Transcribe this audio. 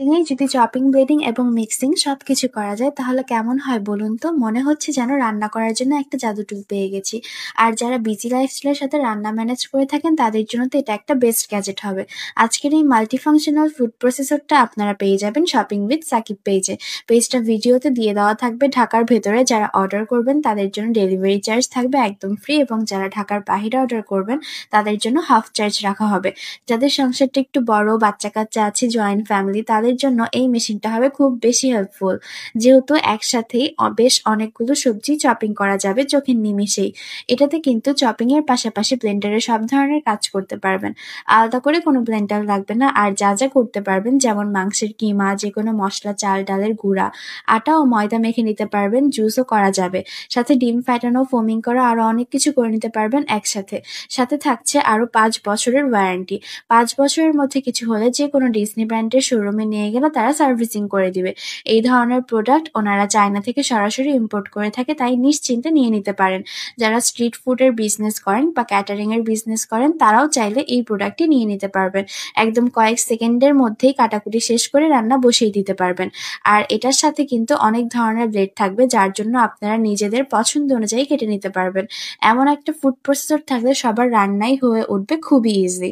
এই যদি chopping, bleeding এবং মিক্সিং সবকিছু করা যায় তাহলে কেমন হয় বলুন তো? মনে হচ্ছে যেন রান্না করার জন্য একটা জাদু টুল পেয়ে গেছি। আর যারা বিজি লাইফস্টাইলের সাথে রান্না ম্যানেজ করে থাকেন তাদের জন্য তো এটা একটা বেস্ট গ্যাজেট হবে। আজকের এই মাল্টিফাংশনাল ফুড প্রসেসরটা আপনারা পেয়ে যাবেন শপিং উইথ সাকিব পেজে। পেজটা ভিডিওতে দিয়ে দেওয়া থাকবে। ঢাকার ভেতরে যারা অর্ডার করবেন তাদের জন্য ডেলিভারি চার্জ থাকবে একদম ফ্রি, এবং যারা ঢাকার বাইরে অর্ডার করবেন তাদের জন্য হাফ চার্জ রাখা হবে। যাদের সংসারটা একটু বড়, বাচ্চা-কাচ্চা আছে, জয়েন্ট ফ্যামিলি, তাদের জন্য এই মেশিনটা হবে খুব বেশি হেল্পফুল। যেহেতু একসাথেই বেশ অনেকগুলো সবজি চপিং করা যাবে চোখের নিমেষেই। এটাতে কিন্তু চপিং এর পাশাপাশি ব্লেন্ডারে সব ধরনের কাজ করতে পারবেন। আলাদা করে কোনো ব্লেন্ডার লাগবে না। আর যা যা করতে পারবেন যেমন মাংসের কিমা, যেকোনো মসলা, চাল ডালের গুঁড়া, আটা ও ময়দা মেখে নিতে পারবেন, জুসও করা যাবে। সাথে ডিম ফ্যাটানো, ফোমিং করা আরো অনেক কিছু করে নিতে পারবেন একসাথে। সাথে থাকছে আরো 5 বছরের ওয়ারেন্টি। 5 বছরের মধ্যে কিছু হলে যেকোনো ডিজনি ব্র্যান্ডের শোরুমে নিয়ে গেলে তারা সার্ভিসিং করে দিবে। এই ধরনের প্রোডাক্ট ওনারা চায়না থেকে সরাসরি ইম্পোর্ট করে থাকে, তাই নিশ্চিন্তে নিয়ে নিতে পারেন। যারা স্ট্রিট ফুডের বিজনেস করেন বা ক্যাটারিং এর বিজনেস করেন তারাও চাইলে এই প্রোডাক্টটি নিয়ে নিতে পারবেন। একদম কয়েক সেকেন্ডের মধ্যেই কাটাকুটি শেষ করে রান্না বসিয়ে দিতে পারবেন। আর এটার সাথে কিন্তু অনেক ধরনের ব্লেড থাকবে, যার জন্য আপনারা নিজেদের পছন্দ অনুযায়ী কেটে নিতে পারবেন। এমন একটা ফুড প্রসেসর থাকলে সবার রান্নাই হয়ে উঠবে খুবই ইজি।